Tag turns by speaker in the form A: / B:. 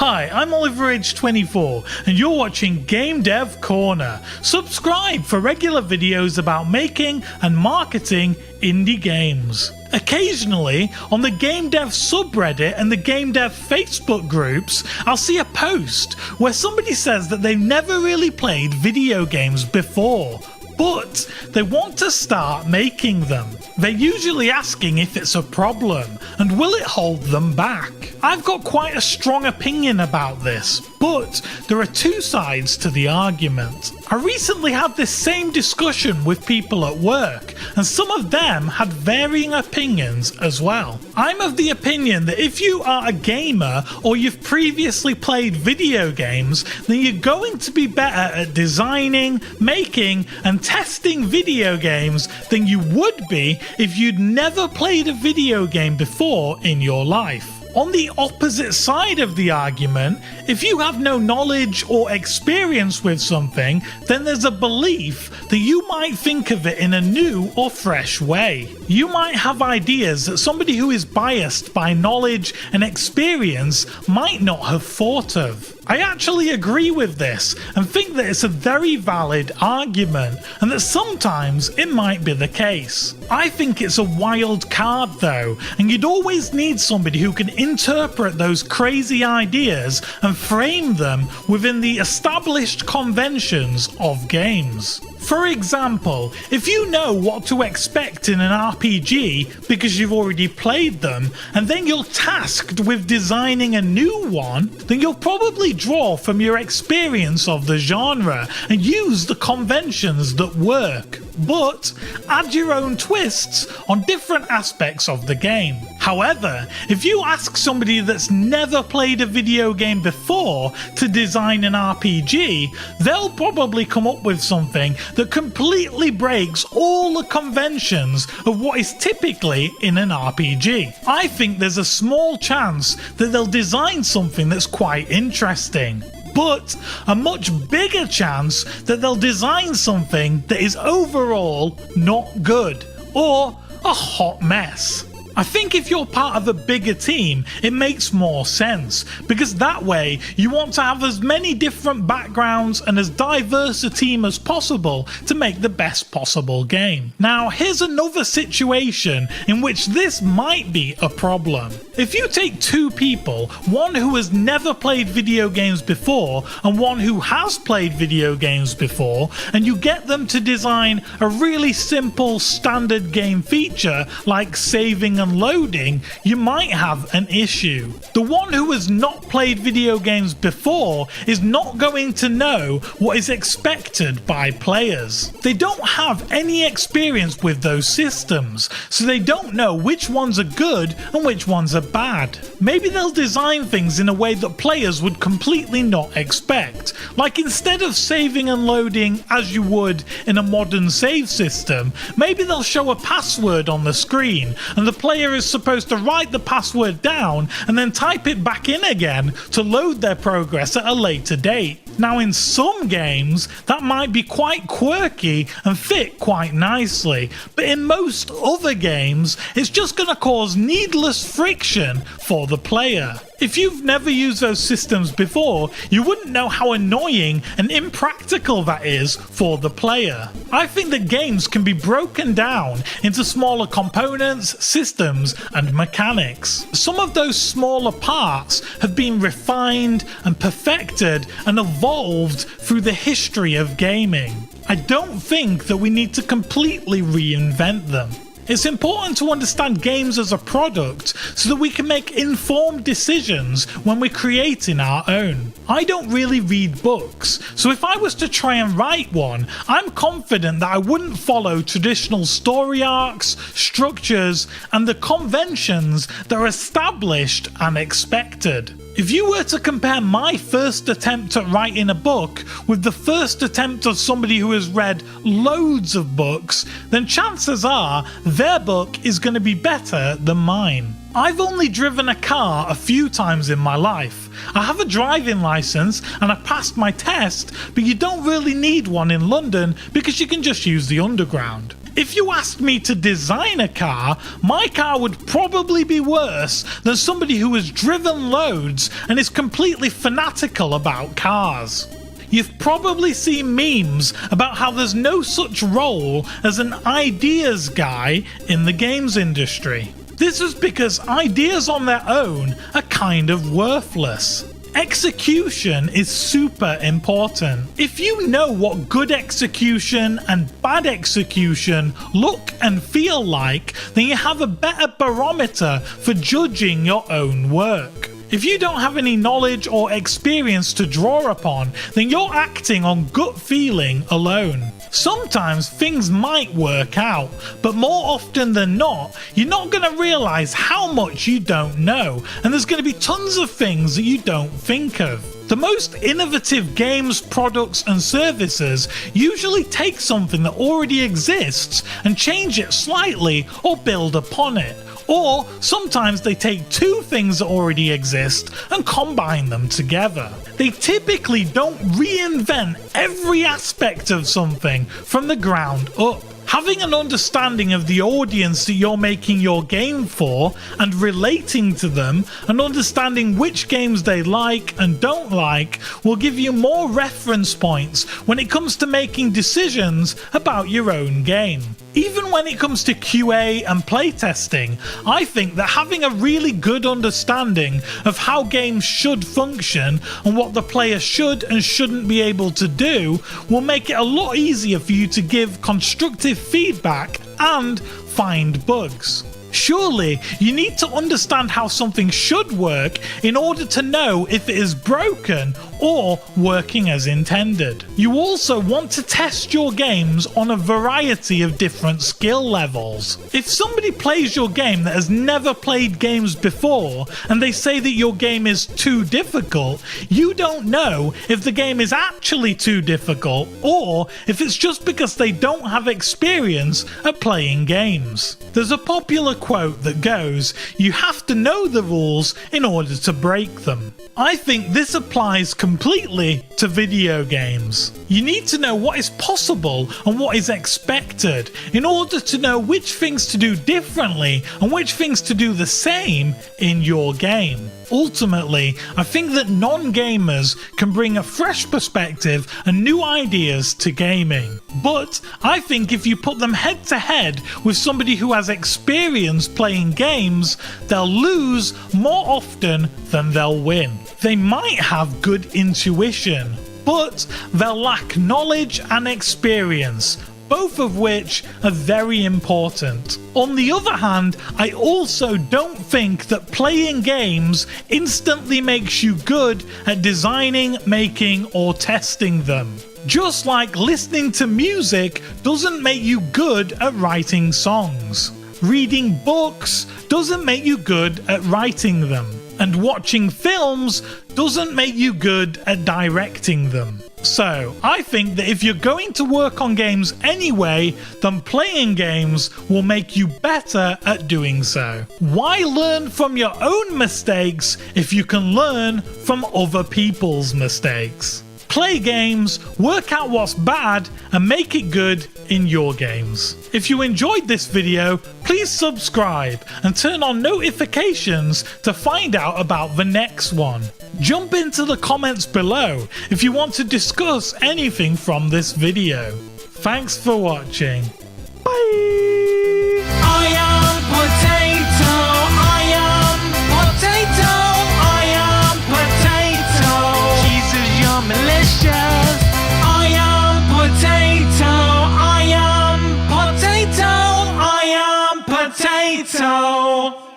A: Hi, I'm OliverAge24 and you're watching Game Dev Corner. Subscribe for regular videos about making and marketing indie games. Occasionally, on the Game Dev subreddit and the Game Dev Facebook groups, I'll see a post where somebody says that they've never really played video games before, but they want to start making them. They're usually asking if it's a problem and will it hold them back. I've got quite a strong opinion about this, but there are two sides to the argument. I recently had this same discussion with people at work, and some of them had varying opinions as well. I'm of the opinion that if you are a gamer or you've previously played video games, then you're going to be better at designing, making, and testing video games than you would be if you'd never played a video game before in your life. On the opposite side of the argument, if you have no knowledge or experience with something, then there's a belief that you might think of it in a new or fresh way. You might have ideas that somebody who is biased by knowledge and experience might not have thought of. I actually agree with this and think that it's a very valid argument and that sometimes it might be the case. I think it's a wild card though, and you'd always need somebody who can interpret those crazy ideas and frame them within the established conventions of games. For example, if you know what to expect in an RPG because you've already played them, and then you're tasked with designing a new one, then you'll probably draw from your experience of the genre and use the conventions that work, but add your own twists on different aspects of the game. However, if you ask somebody that's never played a video game before to design an RPG, they'll probably come up with something that completely breaks all the conventions of what is typically in an RPG. I think there's a small chance that they'll design something that's quite interesting, but a much bigger chance that they'll design something that is overall not good or a hot mess. I think if you're part of a bigger team, it makes more sense, because that way you want to have as many different backgrounds and as diverse a team as possible to make the best possible game. Now, here's another situation in which this might be a problem. If you take two people, one who has never played video games before and one who has played video games before, and you get them to design a really simple standard game feature like saving and loading, you might have an issue. The one who has not played video games before is not going to know what is expected by players. They don't have any experience with those systems, so they don't know which ones are good and which ones are bad. Maybe they'll design things in a way that players would completely not expect. Like, instead of saving and loading as you would in a modern save system, maybe they'll show a password on the screen and the player is supposed to write the password down and then type it back in again to load their progress at a later date. Now, in some games that might be quite quirky and fit quite nicely, but in most other games it's just going to cause needless friction for the player. If you've never used those systems before, you wouldn't know how annoying and impractical that is for the player. I think that games can be broken down into smaller components, systems, and mechanics. Some of those smaller parts have been refined and perfected and evolved through the history of gaming. I don't think that we need to completely reinvent them. It's important to understand games as a product so that we can make informed decisions when we're creating our own. I don't really read books, so if I was to try and write one, I'm confident that I wouldn't follow traditional story arcs, structures, and the conventions that are established and expected. If you were to compare my first attempt at writing a book with the first attempt of somebody who has read loads of books, then chances are their book is going to be better than mine. I've only driven a car a few times in my life. I have a driving license and I passed my test, but you don't really need one in London because you can just use the underground. If you asked me to design a car, my car would probably be worse than somebody who has driven loads and is completely fanatical about cars. You've probably seen memes about how there's no such role as an ideas guy in the games industry. This is because ideas on their own are kind of worthless. Execution is super important. If you know what good execution and bad execution look and feel like, then you have a better barometer for judging your own work. If you don't have any knowledge or experience to draw upon, then you're acting on gut feeling alone. Sometimes things might work out, but more often than not, you're not going to realise how much you don't know, and there's going to be tons of things that you don't think of. The most innovative games, products and services usually take something that already exists and change it slightly or build upon it. Or sometimes they take two things that already exist and combine them together. They typically don't reinvent every aspect of something from the ground up. Having an understanding of the audience that you're making your game for and relating to them and understanding which games they like and don't like will give you more reference points when it comes to making decisions about your own game. Even when it comes to QA and playtesting, I think that having a really good understanding of how games should function and what the player should and shouldn't be able to do will make it a lot easier for you to give constructive feedback and find bugs. Surely, you need to understand how something should work in order to know if it is broken or working as intended. You also want to test your games on a variety of different skill levels. If somebody plays your game that has never played games before and they say that your game is too difficult, you don't know if the game is actually too difficult or if it's just because they don't have experience at playing games. There's a popular quote that goes, "You have to know the rules in order to break them." I think this applies completely to video games. You need to know what is possible and what is expected in order to know which things to do differently and which things to do the same in your game. Ultimately, I think that non-gamers can bring a fresh perspective and new ideas to gaming. But I think if you put them head to head with somebody who has experience playing games, they'll lose more often than they'll win. They might have good intuition, but they'll lack knowledge and experience, both of which are very important. On the other hand, I also don't think that playing games instantly makes you good at designing, making, or testing them. Just like listening to music doesn't make you good at writing songs. Reading books doesn't make you good at writing them. And watching films doesn't make you good at directing them. So, I think that if you're going to work on games anyway, then playing games will make you better at doing so. Why learn from your own mistakes if you can learn from other people's mistakes? Play games, work out what's bad, and make it good in your games. If you enjoyed this video, please subscribe and turn on notifications to find out about the next one. Jump into the comments below if you want to discuss anything from this video. Thanks for watching. Bye!
B: I am potato, I am potato, I am potato. Jesus, you're malicious. I am potato, I am potato, I am potato.